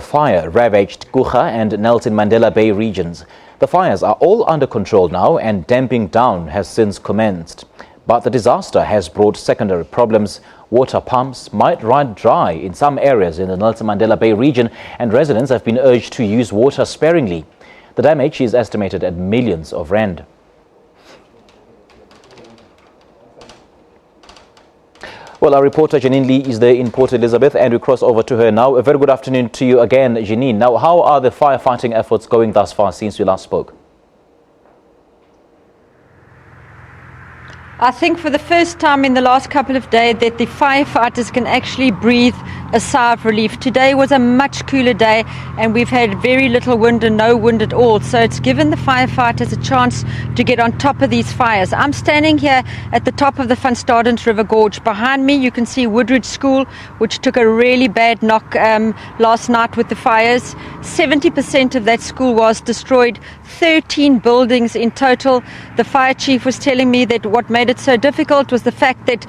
fire ravaged Kouga and Nelson Mandela Bay regions. The fires are all under control now and damping down has since commenced. But the disaster has brought secondary problems. Water pumps might run dry in some areas in the Nelson Mandela Bay region, and residents have been urged to use water sparingly. The damage is estimated at millions of rand. Well, our reporter Janine Lee is there in Port Elizabeth, and we cross over to her now. A very good afternoon to you again, Janine. Now, how are the firefighting efforts going thus far since we last spoke? I think for the first time in the last couple of days that the firefighters can actually breathe a sigh of relief. Today was a much cooler day and we've had very little wind and no wind at all. So it's given the firefighters a chance to get on top of these fires. I'm standing here at the top of the Van Stadens River Gorge. Behind me you can see Woodridge School, which took a really bad knock last night with the fires. 70% of that school was destroyed, 13 buildings in total. The fire chief was telling me that what made it so difficult was the fact that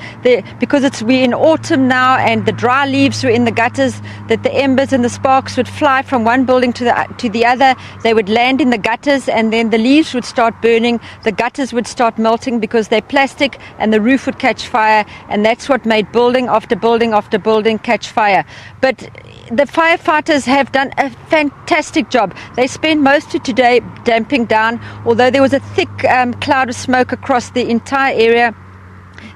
because we're in autumn now and the dry leaves were in the gutters, that the embers and the sparks would fly from one building to the other. They would land in the gutters and then the leaves would start burning, the gutters would start melting because they're plastic, and the roof would catch fire, and that's what made building after building after building catch fire. But the firefighters have done a fantastic job. They spent most of today damping down, although there was a thick cloud of smoke across the entire area.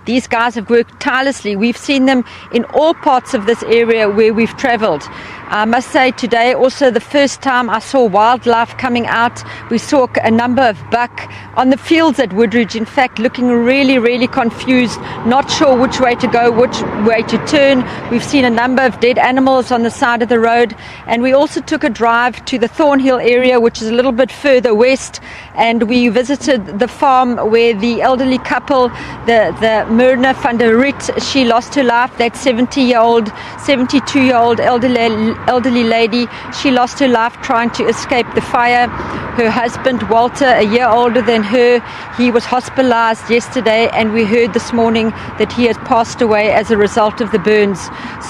These guys have worked tirelessly. We've seen them in all parts of this area where we've travelled. I must say today also the first time I saw wildlife coming out. We saw a number of buck on the fields at Woodridge, in fact, looking really, really confused, not sure which way to go, which way to turn. We've seen a number of dead animals on the side of the road, and we also took a drive to the Thornhill area, which is a little bit further west, and we visited the farm where the elderly couple, the Myrna van der Riet, she lost her life. That 72-year-old elderly lady, she lost her life trying to escape the fire. Her husband Walter, a year older than her, he was hospitalized yesterday, and we heard this morning that he has passed away as a result of the burns.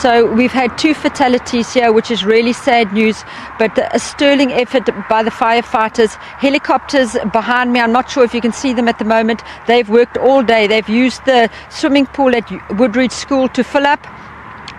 So we've had 2 fatalities here, which is really sad news, but a sterling effort by the firefighters. Helicopters behind me, I'm not sure if you can see them at the moment. They've worked all day. They've used the swimming pool at Woodridge School to fill up,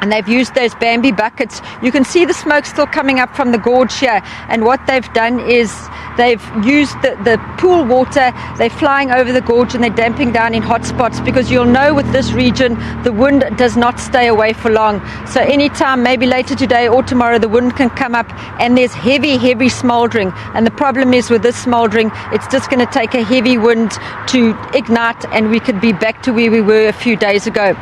and they've used those Bambi buckets. You can see the smoke still coming up from the gorge here, and what they've done is they've used the pool water. They're flying over the gorge and they're damping down in hot spots, because you'll know with this region the wind does not stay away for long. So anytime, maybe later today or tomorrow, the wind can come up and there's heavy smouldering, and the problem is with this smouldering, it's just going to take a heavy wind to ignite and we could be back to where we were a few days ago.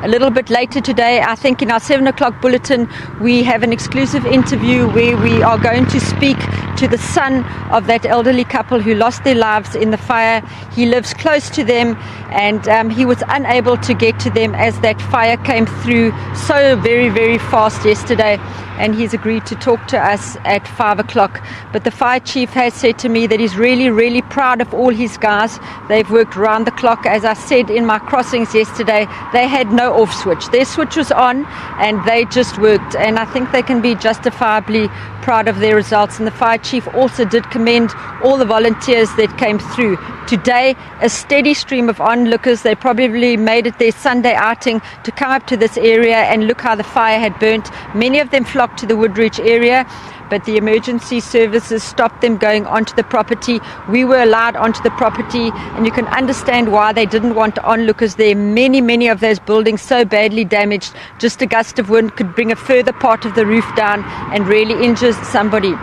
A little bit later today, I think in our 7 o'clock bulletin, we have an exclusive interview where we are going to speak to the son of that elderly couple who lost their lives in the fire. He lives close to them, and he was unable to get to them as that fire came through so very fast yesterday. And he's agreed to talk to us at 5 o'clock. But the fire chief has said to me that he's really proud of all his guys. They've worked round the clock. As I said in my crossings yesterday, they had no off switch. Their switch was on and they just worked. And I think they can be justifiably proud of their results. And the fire chief also did commend all the volunteers that came through. Today, a steady stream of onlookers. They probably made it their Sunday outing to come up to this area and look how the fire had burnt. Many of them flocked to the Woodridge area, but the emergency services stopped them going onto the property. We were allowed onto the property, and you can understand why they didn't want onlookers there. Many of those buildings so badly damaged, just a gust of wind could bring a further part of the roof down and really injure somebody.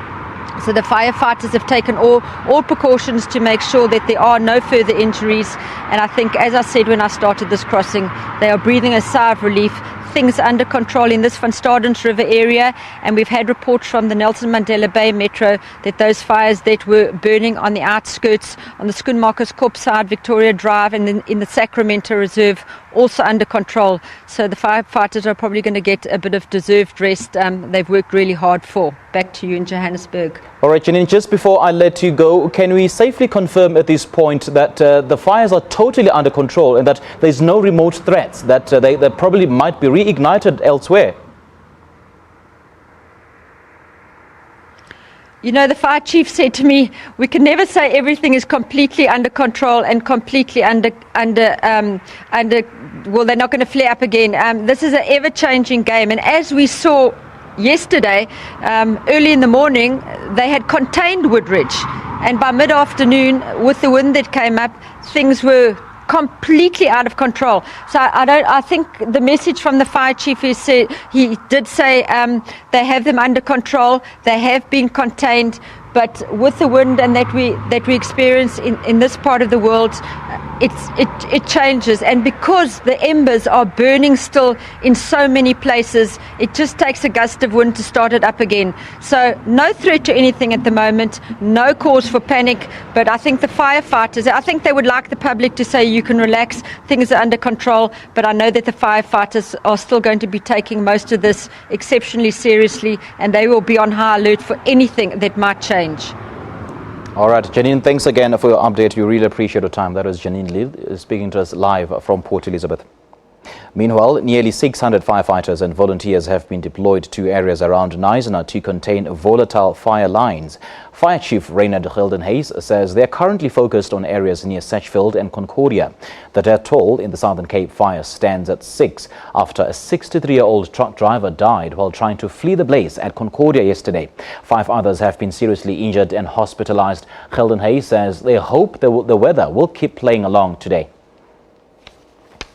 So the firefighters have taken all precautions to make sure that there are no further injuries. And I think, as I said when I started this crossing, they are breathing a sigh of relief. Things under control in this Van Stadens River area, and we've had reports from the Nelson Mandela Bay Metro that those fires that were burning on the outskirts, on the Schoenmakers Kop side, Victoria Drive, and in the Sacramento Reserve, also under control. So the firefighters are probably going to get a bit of deserved rest. They've worked really hard for. Back to you in Johannesburg. All right, Janine, just before I let you go, can we safely confirm at this point that the fires are totally under control and that there's no remote threats, that they probably might be reignited elsewhere? You know, the fire chief said to me, we can never say everything is completely under control and completely well, they're not going to flare up again. This is an ever-changing game. And as we saw yesterday, early in the morning, they had contained Woodridge. And by mid-afternoon, with the wind that came up, things were completely out of control. So I think the message from the fire chief is he did say they have them under control, they have been contained, but with the wind and that we experience in this part of the world, it changes. And because the embers are burning still in so many places, it just takes a gust of wind to start it up again. So no threat to anything at the moment, no cause for panic, but I think the firefighters, I think they would like the public to say you can relax, things are under control, but I know that the firefighters are still going to be taking most of this exceptionally seriously, and they will be on high alert for anything that might change. All right, Janine, thanks again for your update. We really appreciate your time. That was Janine Lil speaking to us live from Port Elizabeth. Meanwhile, nearly 600 firefighters and volunteers have been deployed to areas around Knysna to contain volatile fire lines. Fire Chief Raynard Hayes says they are currently focused on areas near Satchfield and Concordia. The death toll in the Southern Cape fire stands at 6 after a 63-year-old truck driver died while trying to flee the blaze at Concordia yesterday. 5 others have been seriously injured and hospitalized. Hayes says they hope the weather will keep playing along today.